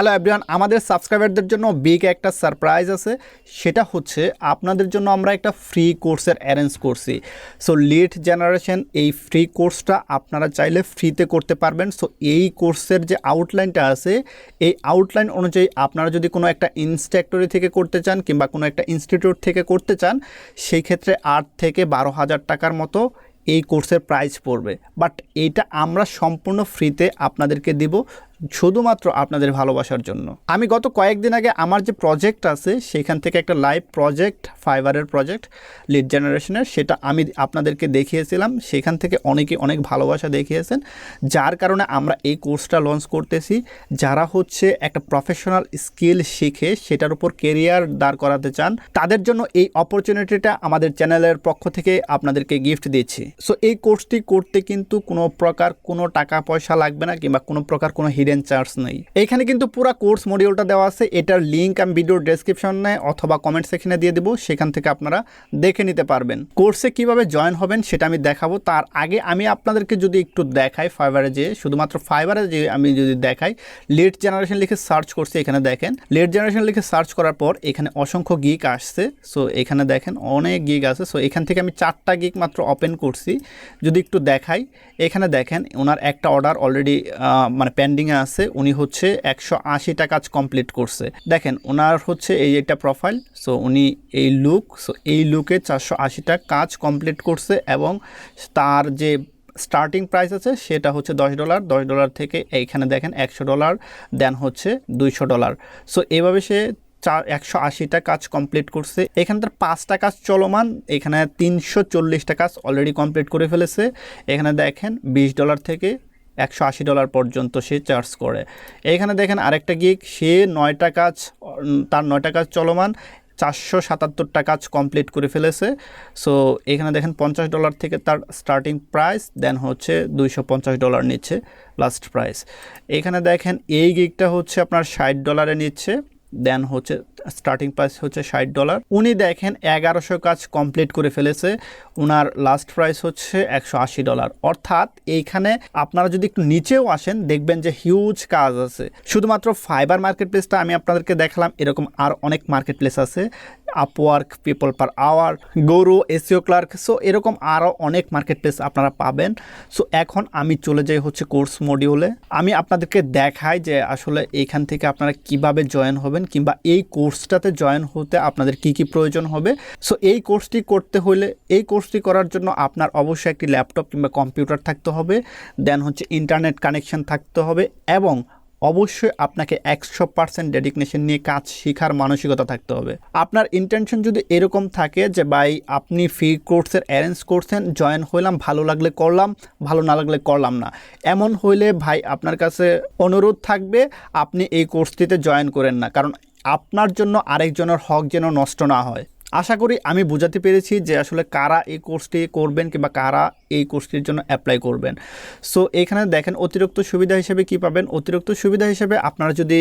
Hello everyone, আমাদের সাবস্ক্রাইবারদের জন্য big একটা সারপ্রাইজ আছে। সেটা হচ্ছে আপনাদের জন্য আমরা একটা ফ্রি কোর্সের অ্যারেঞ্জ করছি। সো লিড জেনারেশন এই ফ্রি কোর্সটা আপনারা চাইলে ফ্রিতে করতে পারবেন। সো এই কোর্সের যে আউটলাইনটা আছে, এই আউটলাইন অনুযায়ী আপনারা যদি কোনো একটা ইনস্ট্রাক্টরি থেকে করতে চান কিংবা কোনো একটা ইনস্টিটিউট থেকে করতে চান, সেই ক্ষেত্রে 8 থেকে 12,000 টাকার মতো এই কোর্সের প্রাইস পড়বে। বাট এইটা আমরা সম্পূর্ণ ফ্রিতে আপনাদেরকে দিব, শুধুমাত্র আপনাদের ভালোবাসার জন্য। আমি গত কয়েকদিন আগে আমার যে প্রজেক্ট আছে সেখান থেকে একটা লাইভ প্রজেক্ট, ফাইবারের প্রজেক্ট লিড জেনারেশনের, সেটা আমি আপনাদেরকে দেখিয়েছিলাম। সেখান থেকে অনেকে অনেক ভালোবাসা দেখিয়েছেন, যার কারণে আমরা এই কোর্সটা লঞ্চ করতেছি। যারা হচ্ছে একটা প্রফেশনাল স্কিল শিখে সেটার উপর কেরিয়ার দাঁড় করাতে চান, তাদের জন্য এই অপরচুনিটিটা আমাদের চ্যানেলের পক্ষ থেকে আপনাদেরকে গিফট দিচ্ছি। সো এই কোর্সটি করতে কিন্তু কোনো প্রকার কোনো টাকা পয়সা লাগবে না, কিংবা কোনো প্রকার কোনো হিডেন চার্জ নেই। এইখানে কিন্তু পুরো কোর্স মডিউলটা দেওয়া আছে। এটার লিঙ্ক আমি ভিডিওর ডেসক্রিপশনে অথবা কমেন্ট সেকশনে দিয়ে দেবো, সেখান থেকে আপনারা দেখে নিতে পারবেন। কোর্সে কিভাবে জয়েন হবেন সেটা আমি দেখাবো। তার আগে আমি আপনাদেরকে যদি একটু দেখাই, ফাইবারে যে শুধুমাত্র ফাইবারে যে আমি যদি দেখাই, লিড জেনারেশন লিখে সার্চ করছি। এখানে দেখেন লিড জেনারেশন লিখে সার্চ করার পর এখানে অসংখ্য গিগ আসছে। সো এখানে দেখেন অনেক গিগ আছে। সো এখান থেকে আমি 4টা গিগ মাত্র ওপেন করছি। যদি একটু দেখাই, এখানে দেখেন ওনার একটা অর্ডার অলরেডি মানে পেন্ডিংয়ে আছে। উনি হচ্ছে 180টা কাজ কমপ্লিট করছে। দেখেন ওনার হচ্ছে এই একটা প্রোফাইল। সো উনি এই লুক, সো এই লুকে 480টা কাজ কমপ্লিট করছে, এবং তার যে স্টার্টিং প্রাইস আছে সেটা হচ্ছে $10। $10 থেকে এইখানে দেখেন $100, দেন হচ্ছে $200। সো এইভাবে সে 180টা কাজ কমপ্লিট করছে। এখানে তার 5টা কাজ চলমান, এখানে 340টা কাজ অলরেডি কমপ্লিট করে ফেলেছে। এখানে দেখেন $20 থেকে $180 পর্যন্ত সে চার্জ করে। এখানে দেখেন আরেকটা গিগ, সে 9টা কাজ, তার 9টা কাজ চলমান, 477টা কাজ কমপ্লিট করে ফেলেছে। সো এখানে দেখেন $50 থেকে তার স্টার্টিং প্রাইস, দেন হচ্ছে $250 নিচ্ছে লাস্ট প্রাইস। এখানে দেখেন এই গিগটা হচ্ছে আপনার $60 নিচ্ছে, দেন হচ্ছে স্টার্টিং প্রাইস হচ্ছে $60। উনি দেখেন 1100 কাজ কমপ্লিট করে ফেলেছে, ওনার লাস্ট প্রাইস হচ্ছে $180। অর্থাৎ এইখানে আপনারা যদি একটু নিচেও আসেন, দেখবেন যে হিউজ কাজ আছে। শুধুমাত্র ফাইবার মার্কেট প্লেসটা আমি আপনাদেরকে দেখালাম, এরকম আর অনেক মার্কেট প্লেস আছে। আপওয়ার্ক, পিপল পার আওয়ার, গরু, এসইও ক্লার্ক, সো এরকম আরও অনেক মার্কেট প্লেস আপনারা পাবেন। সো এখন আমি চলে যাই হচ্ছে কোর্স মডিউলে। আমি আপনাদেরকে দেখাই যে আসলে এইখান থেকে আপনারা কিভাবে জয়েন হবেন, কিংবা এই কোর্সটাতে জয়েন হতে আপনাদের কি কি প্রয়োজন হবে। সো এই কোর্সটি করতে হলে, এই কোর্সটি করার জন্য আপনার অবশ্যই একটি ল্যাপটপ কিংবা কম্পিউটার থাকতে হবে, দেন হচ্ছে ইন্টারনেট কানেকশন থাকতে হবে, এবং অবশ্যই আপনাকে 100% ডেডিকেশন নিয়ে কাজ শেখার মানসিকতা থাকতে হবে। আপনার ইন্টেনশন যদি এরকম থাকে যে ভাই আপনি ফ্রি কোর্সের অ্যারেঞ্জ করছেন, জয়েন হইলাম, ভালো লাগলে করলাম, ভালো না লাগলে করলাম না, এমন হইলে ভাই আপনার কাছে অনুরোধ থাকবে আপনি এই কোর্সটিতে জয়েন করেন না, কারণ আপনার জন্য আরেকজনের হক যেন নষ্ট না হয়। আশা করি আমি বোঝাতে পেরেছি যে আসলে কারা এই কোর্সটি করবেন কিংবা কারা এই কোর্সটির জন্য অ্যাপ্লাই করবেন। সো এখানে দেখেন অতিরিক্ত সুবিধা হিসেবে কি পাবেন। অতিরিক্ত সুবিধা হিসেবে আপনারা যদি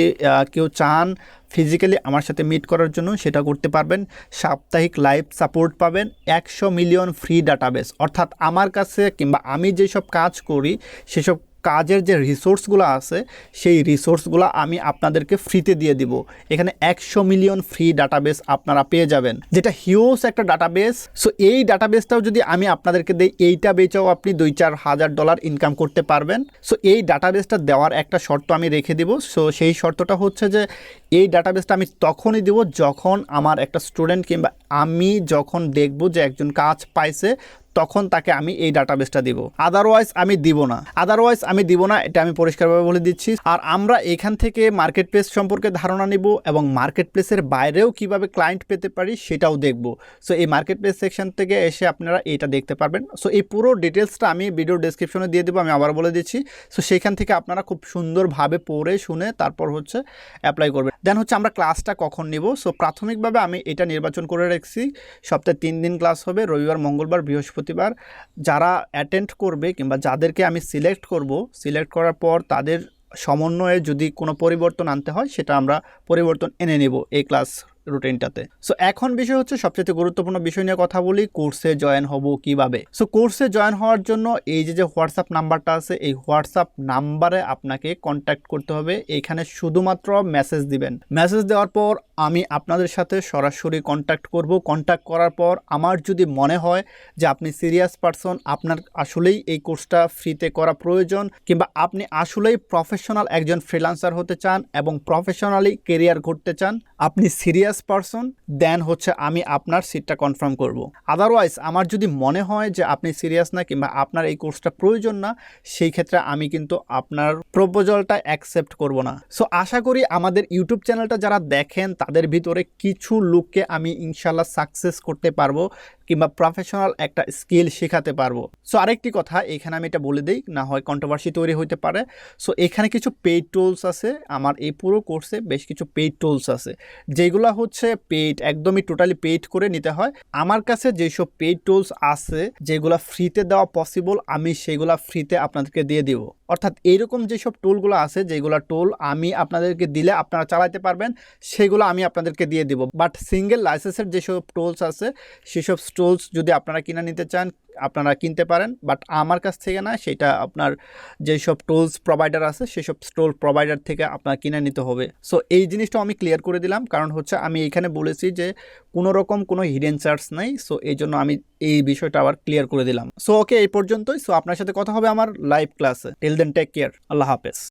কেউ চান ফিজিক্যালি আমার সাথে মিট করার জন্য, সেটা করতে পারবেন। সাপ্তাহিক লাইভ সাপোর্ট পাবেন, 100 মিলিয়ন ফ্রি ডাটাবেস। অর্থাৎ আমার কাছে কিংবা আমি যেসব কাজ করি সেসব কাজের যে রিসোর্সগুলো আছে, সেই রিসোর্সগুলো আমি আপনাদেরকে ফ্রিতে দিয়ে দিব। এখানে 100 মিলিয়ন ফ্রি ডাটাবেস আপনারা পেয়ে যাবেন, যেটা হিউজ একটা ডাটাবেস। সো এই ডাটাবেসটাও যদি আমি আপনাদেরকে দিই, এইটা বেচাও আপনি $2-4 হাজার ইনকাম করতে পারবেন। সো এই ডাটাবেসটা দেওয়ার একটা শর্ত আমি রেখে দিব। সো সেই শর্তটা হচ্ছে যে এই ডাটাবেসটা আমি তখনই দিব যখন আমার একটা স্টুডেন্ট কিংবা আমি যখন দেখব যে একজন কাজ পাইছে, তখন তাকে আমি এই ডাটাবেসটা দিব। আদারওয়াইজ আমি দিব না, এটা আমি পরিষ্কারভাবে বলে দিচ্ছি। আর আমরা এখান থেকে মার্কেট প্লেস সম্পর্কে ধারণা নিব, এবং মার্কেট প্লেসের বাইরেও কিভাবে ক্লায়েন্ট পেতে পারি সেটাও দেখব। সো এই মার্কেট প্লেস সেকশন থেকে এসে আপনারা এটা দেখতে পারবেন। সো এই পুরো ডিটেলসটা আমি ভিডিও ডেসক্রিপশনে দিয়ে দেবো, আমি আবার বলে দিচ্ছি। সো সেইখান থেকে আপনারা খুব সুন্দরভাবে পড়ে শুনে তারপর হচ্ছে অ্যাপ্লাই করবেন। দেন হচ্ছে আমরা ক্লাসটা কখন নিব। সো প্রাথমিকভাবে আমি এটা নির্বাচন করে রাখছি, সপ্তাহে 3 দিন ক্লাস হবে, রবিবার, মঙ্গলবার, বৃহস্পতিবার। যারা অ্যাটেন্ড করবে কিংবা যাদেরকে আমি সিলেক্ট করার পর তাদের সমন্বয়ে যদি কোনো পরিবর্তন আনতে হয়, সেটা আমরা পরিবর্তন এনে নেব এই ক্লাস রুটিনটাতে। সো এখন বিষয় হচ্ছে সবচেয়ে গুরুত্বপূর্ণ বিষয় নিয়ে কথা বলি, কোর্সে জয়েন হব কিভাবে। সো কোর্সে জয়েন হওয়ার জন্য এই যে হোয়াটসঅ্যাপ নাম্বারটা আছে, এই হোয়াটসঅ্যাপ নাম্বারে আপনাকে কন্ট্যাক্ট করতে হবে। এখানে শুধুমাত্র মেসেজ দিবেন। মেসেজ দেওয়ার পর আমি আপনাদের সাথে সরাসরি কন্ট্যাক্ট করব। কন্ট্যাক্ট করার পর আমার যদি মনে হয় যে আপনি সিরিয়াস পারসন, আপনার আসলেই এই কোর্সটা ফ্রিতে করা প্রয়োজন, কিংবা আপনি আসলেই প্রফেশনাল একজন ফ্রিল্যান্সার হতে চান এবং প্রফেশনালি কেরিয়ার করতে চান, আপনি সিরিয়াস পারসন, দেন হচ্ছে আমি আপনার সিটটা কনফার্ম করব। আদারওয়াইজ আমার যদি মনে হয় যে আপনি সিরিয়াস না কিংবা আপনার এই কোর্সটা প্রয়োজন না, সেই ক্ষেত্রে আমি কিন্তু আপনার প্রপোজালটা অ্যাকসেপ্ট করব না। সো আশা করি আমাদের ইউটিউব চ্যানেলটা যারা দেখেন তাদের ভিতরে কিছু লোককে আমি ইনশাল্লাহ সাকসেস করতে পারবো কিংবা প্রফেশনাল একটা স্কিল শেখাতে পারবো। সো আরেকটি কথা এখানে আমি এটা বলে দিই, না হয় কন্ট্রোভার্সি তৈরি হতে পারে। সো এখানে কিছু পেইড টুলস আছে, আমার এই পুরো কোর্সে বেশ কিছু পেইড টুলস আছে যেগুলো হচ্ছে পেইড, একদমই টোটালি পেইড করে নিতে হয়। আমার কাছে যেসব পেইড টুলস আছে যেগুলো ফ্রিতে দেওয়া পসিবল, আমি সেগুলো ফ্রিতে আপনাদেরকে দিয়ে দিব। অর্থাৎ এইরকম যেসব টুলগুলো আছে, যেগুলো টুল আমি আপনাদেরকে দিলে আপনারা চালাতে পারবেন, সেগুলো আমি আপনাদেরকে দিয়ে দিব। বাট সিঙ্গেল লাইসেন্সের যেসব টুলস আছে, সেসব টুলস যদি আপনারা কিনে নিতে চান আপনারা কিনতে পারেন, বাট আমার কাছ থেকে না, সেটা আপনার যেসব টুলস প্রোভাইডার আছে সেসব টুল প্রোভাইডার থেকে আপনার কিনে নিতে হবে। সো এই জিনিসটা আমি ক্লিয়ার করে দিলাম, কারণ হচ্ছে আমি এখানে বলেছি যে কোনো রকম কোনো হিডেন চার্জ নাই। সো এই জন্য আমি এই বিষয়টা আবার ক্লিয়ার করে দিলাম। সো ওকে, এই পর্যন্তই। সো আপনার সাথে কথা হবে আমার লাইভ ক্লাসে। টিল দেন টেক কেয়ার, আল্লাহ হাফেজ।